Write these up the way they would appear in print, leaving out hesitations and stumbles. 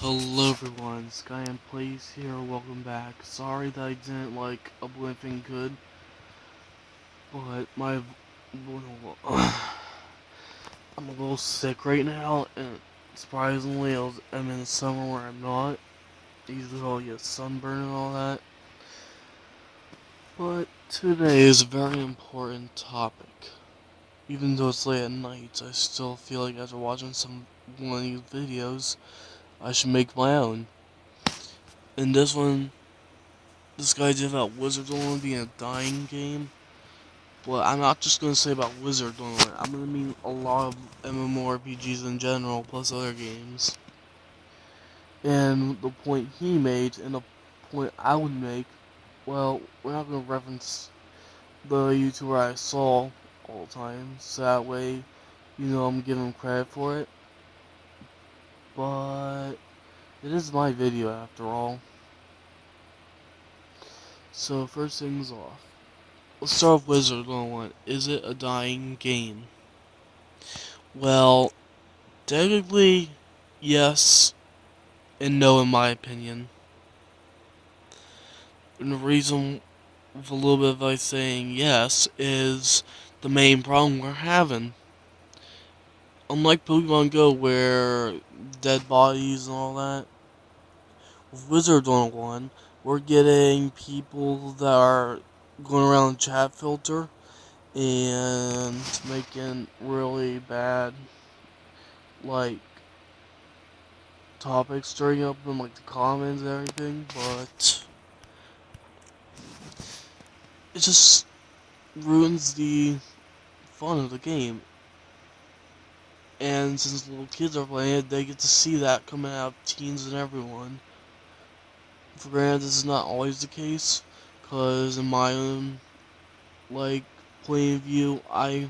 Hello everyone, skyhand plays here, welcome back. Sorry that I didn't upload anything good, but I'm a little sick right now, and surprisingly I'm in the summer where I'm not. Usually I'll get sunburn and all that. But today is a very important topic. Even though it's late at night, I still feel like after watching one of these videos, I should make my own. And this guy did about Wizard Island being a dying game. But I'm not just gonna say about Wizard Island. I'm gonna mean a lot of MMORPGs in general, plus other games. And the point he made, and the point I would make, well, we're not gonna reference the YouTuber I saw all the time, so that way, I'm giving him credit for it. But it is my video after all. So first things off. Let's start with Wizard Island. Is it a dying game? Well, technically, yes and no in my opinion. And the reason with a little bit of advice saying yes is the main problem we're having. Unlike Pokemon Go where dead bodies and all that, with Wizard 101, we're getting people that are going around the chat filter and making really bad topics, stirring up in the comments and everything, but it just ruins the fun of the game. And since little kids are playing it, they get to see that coming out of teens and everyone. For granted, this is not always the case, because in my own, point of view, I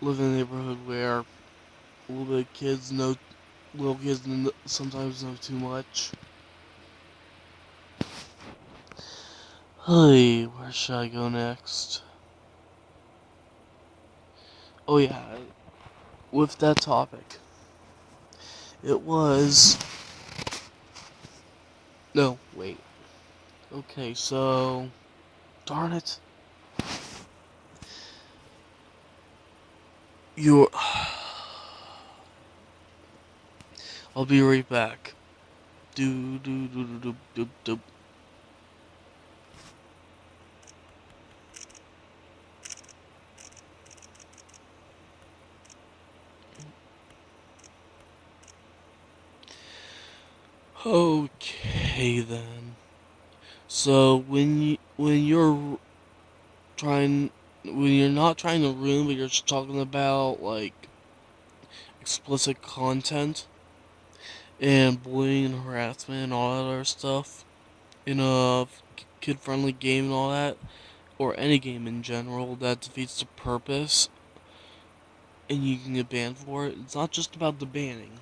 live in a neighborhood where little kids sometimes know too much. Hey, where should I go next? Oh yeah, with that topic. It was... No, wait. Okay, so... Darn it. You're... I'll be right back. Do do do do do do do. Okay then. So when you're not trying to ruin, but you're just talking about explicit content and bullying and harassment and all that other stuff in a kid-friendly game and all that, or any game in general that defeats the purpose, and you can get banned for it. It's not just about the banning.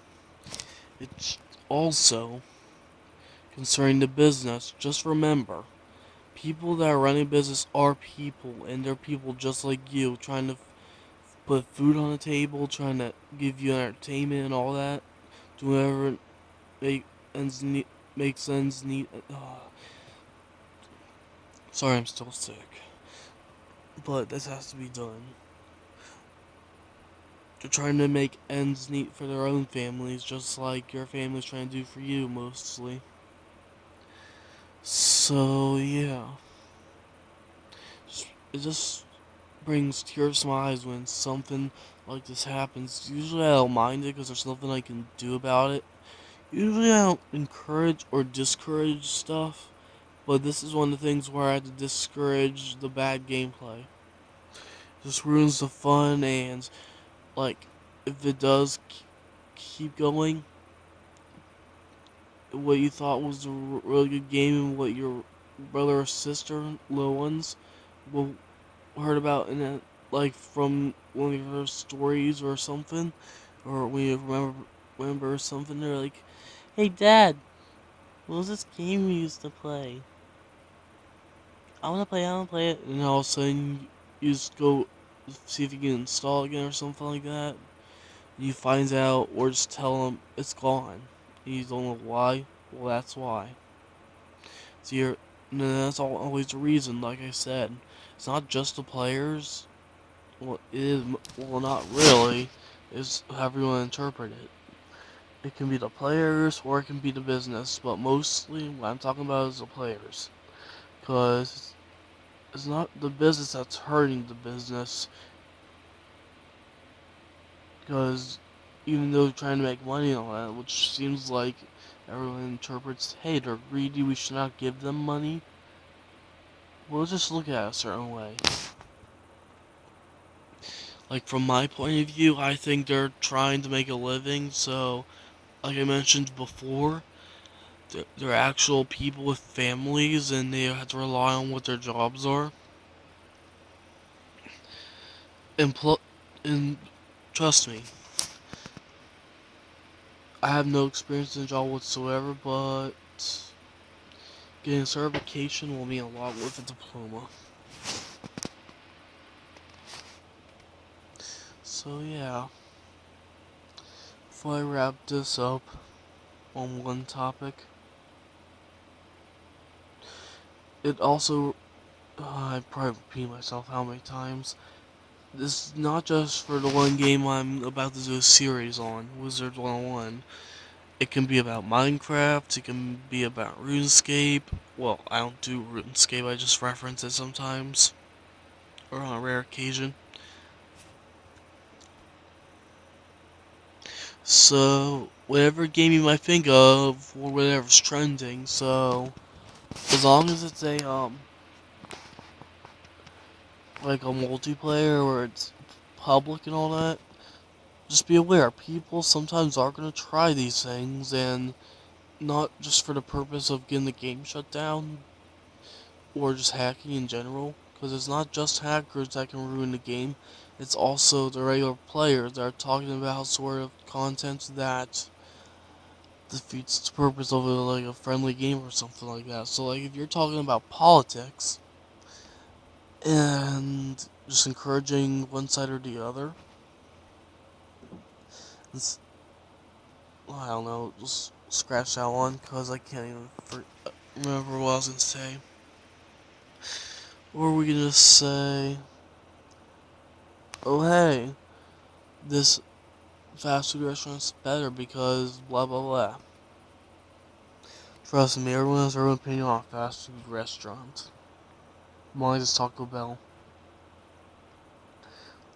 It's also concerning the business. Just remember, people that are running business are people, and they're people just like you, trying to put food on the table, trying to give you entertainment and all that, do whatever make makes ends neat. Sorry, I'm still sick, but this has to be done. They're trying to make ends meet for their own families, just like your family's trying to do for you, mostly. So, yeah. It just brings tears to my eyes when something like this happens. Usually I don't mind it because there's nothing I can do about it. Usually I don't encourage or discourage stuff, but this is one of the things where I had to discourage the bad gameplay. It just ruins the fun, and, if it does keep going, what you thought was a really good game and what your brother or sister, little ones, will heard about in it, from one of your stories or something, or when you remember something, they're like, "Hey, Dad, what was this game we used to play? I wanna play it." And all of a sudden, you just go see if you can install it again or something like that. And you find out, or just tell them it's gone. You don't know why? Well, that's why. So that's always the reason, like I said. It's not just the players. Well, it is, well, not really. It's however you want to interpret it. It can be the players or it can be the business, but mostly what I'm talking about is the players. Because it's not the business that's hurting the business. Because even though they're trying to make money on that, which seems like everyone interprets, hey, they're greedy, we should not give them money. We'll just look at it a certain way. Like, from my point of view, I think they're trying to make a living, so, like I mentioned before, they're actual people with families, and they have to rely on what their jobs are. And, and trust me, I have no experience in the job whatsoever, but getting certification will mean a lot with a diploma. So yeah, before I wrap this up on one topic, it also, I probably repeat myself how many times, this is not just for the one game I'm about to do a series on, Wizard 101. It can be about Minecraft, it can be about RuneScape. Well, I don't do RuneScape, I just reference it sometimes, or on a rare occasion. So, whatever game you might think of, or whatever's trending, so, as long as it's like a multiplayer, or it's public and all that, just be aware, people sometimes are going to try these things, and not just for the purpose of getting the game shut down, or just hacking in general, because it's not just hackers that can ruin the game, it's also the regular players that are talking about sort of content that defeats the purpose of like a friendly game or something like that. So like if you're talking about politics and just encouraging one side or the other, it's, I don't know, just scratch that one because I can't even remember what I was gonna say. Or we can just say, oh hey, this fast food restaurant's better because blah blah blah. Trust me, everyone has their own opinion on fast food restaurants. Mine is Taco Bell.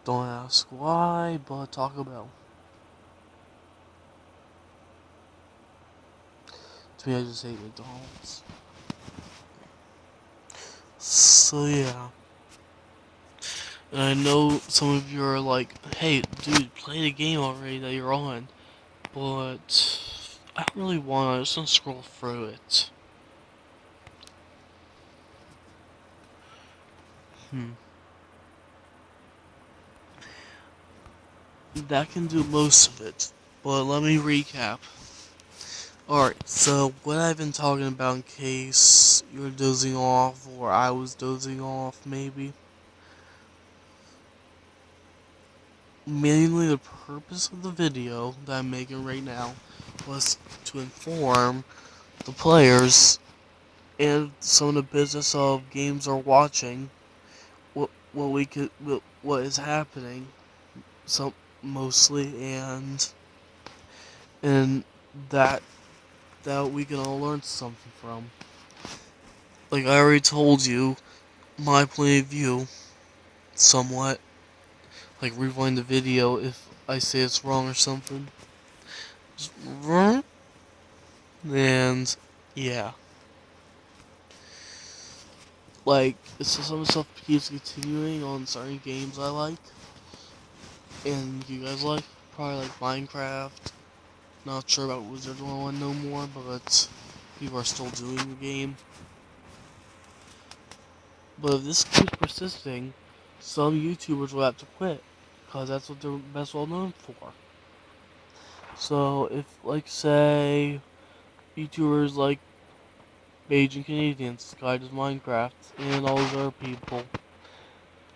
Don't ask why, but Taco Bell. To me, I just hate McDonald's. So yeah. And I know some of you are like, hey, dude, play the game already that you're on. But I don't really want to. I'm just gonna scroll through it. That can do most of it. But let me recap. Alright, so what I've been talking about in case you're dozing off or I was dozing off maybe. Mainly the purpose of the video that I'm making right now was to inform the players and some of the business of games are watching what is happening, some mostly, and that we can all learn something from. Like I already told you, my point of view, somewhat. Like rewind the video if I say it's wrong or something. Just, and yeah, like some of the stuff keeps continuing on certain games I like, and you guys like, probably like Minecraft. Not sure about Wizard 101 no more, but people are still doing the game. But if this keeps persisting, some YouTubers will have to quit, because that's what they're best well known for. So if, like, say, YouTubers like Beijing Canadians, Sky does Minecraft, and all those other people,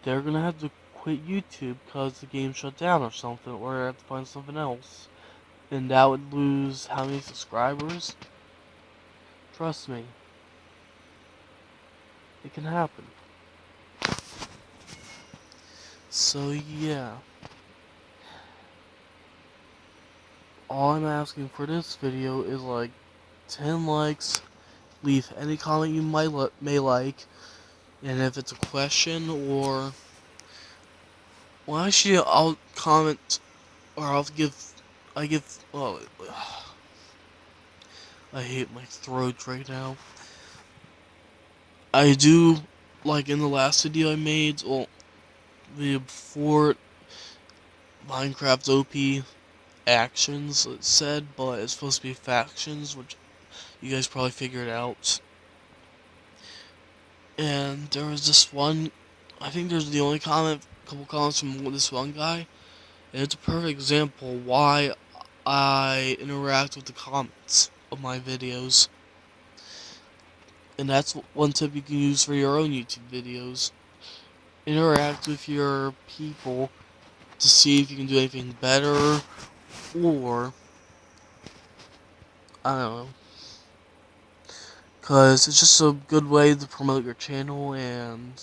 they're gonna have to quit YouTube because the game shut down or something, or have to find something else. and that would lose how many subscribers? Trust me, it can happen. So yeah, all I'm asking for this video is like 10 likes, leave any comment you may like, and if it's a question or, well actually I'll comment, or I give, oh, I hate my throat right now. I do, like in the last video I made, well, the before Minecraft OP actions, it said, but it's supposed to be factions, which you guys probably figured out. And there was this one, I think there's the only couple comments from this one guy, and it's a perfect example why I interact with the comments of my videos. And that's one tip you can use for your own YouTube videos. Interact with your people to see if you can do anything better, or I don't know, because it's just a good way to promote your channel and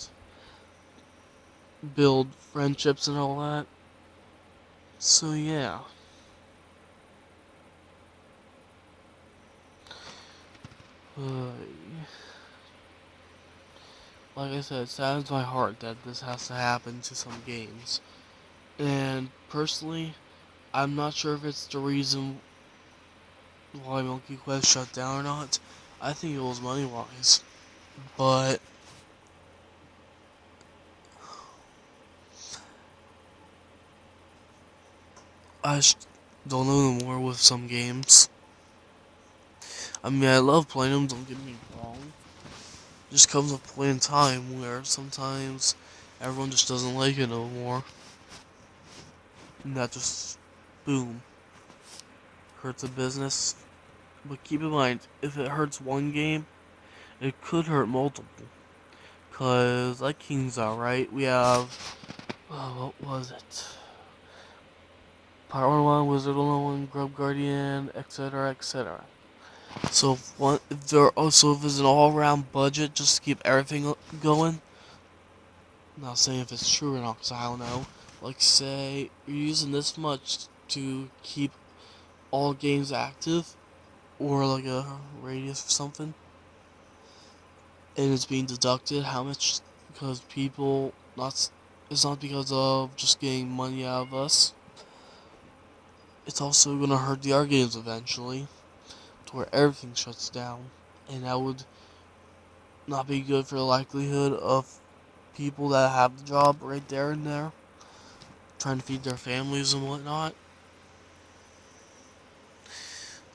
build friendships and all that. So yeah. Like I said, it saddens my heart that this has to happen to some games. And personally, I'm not sure if it's the reason why Monkey Quest shut down or not. I think it was money-wise. But I don't know no more with some games. I mean, I love playing them, don't get me wrong. Just comes a point in time where sometimes everyone just doesn't like it no more. And that just, boom, hurts a business. But keep in mind, if it hurts one game, it could hurt multiple. Cause like King's Out, right? We have, what was it? Power 1, Wizard 1, Grub Guardian, etc., etc. So if there's an all-around budget just to keep everything going, I'm not saying if it's true or not, cause I don't know. Like say you're using this much to keep all games active, or like a radius or something, and it's being deducted how much, because people, it's not because of just getting money out of us. It's also gonna hurt the art games eventually, to where everything shuts down, and that would not be good for the likelihood of people that have the job right there and there, trying to feed their families and whatnot.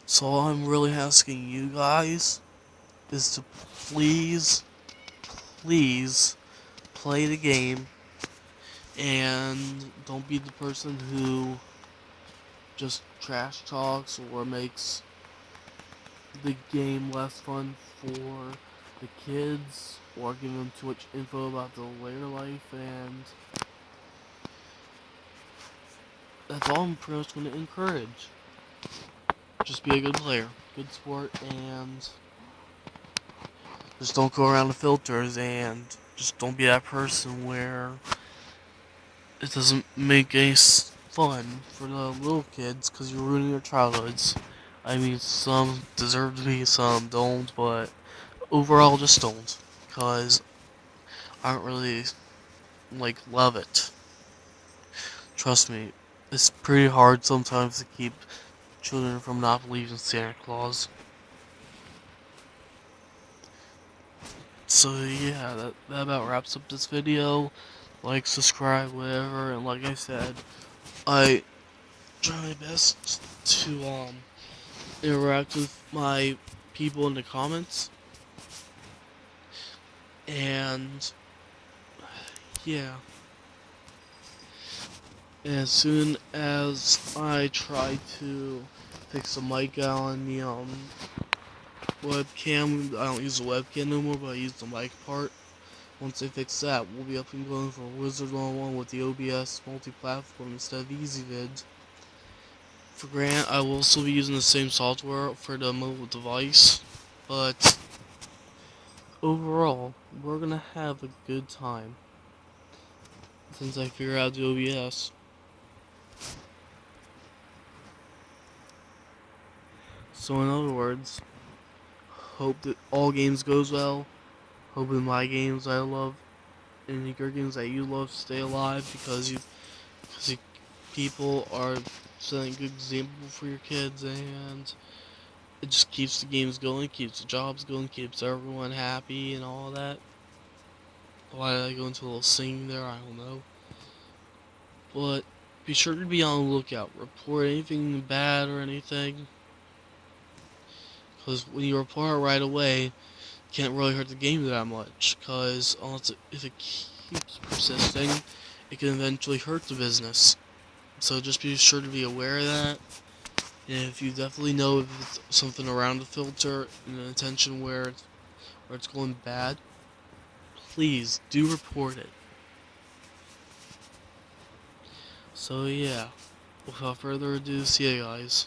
So all I'm really asking you guys is to please, please play the game, and don't be the person who just trash talks or makes the game less fun for the kids, or giving them too much info about the later life, and that's all I'm pretty much going to encourage. Just be a good player, good sport, and just don't go around the filters, and just don't be that person where it doesn't make any fun for the little kids, because you're ruining their childhoods. I mean, some deserve to be, some don't, but overall just don't, because I don't really, love it. Trust me, it's pretty hard sometimes to keep children from not believing in Santa Claus. So yeah, that about wraps up this video. Like, subscribe, whatever, and like I said, I try my best to interact with my people in the comments, and yeah. As soon as I try to fix the mic out on the webcam, I don't use the webcam no more, but I use the mic part. Once I fix that, we'll be up and going for Wizard 101 with the OBS multi-platform instead of EasyVid. For granted, I will still be using the same software for the mobile device, but overall, we're gonna have a good time since I figure out the OBS. So in other words, hope that all games goes well. Hope that my games I love and your games that you love stay alive because you people are setting a good example for your kids, and it just keeps the games going, keeps the jobs going, keeps everyone happy and all that. Why did I go into a little singing there? I don't know. But be sure to be on the lookout. Report anything bad or anything, because when you report it right away, it can't really hurt the game that much. Because if it keeps persisting, it can eventually hurt the business. So just be sure to be aware of that. And if you definitely know if it's something around the filter and an intention where it's going bad, please do report it. So yeah, without further ado, see ya guys.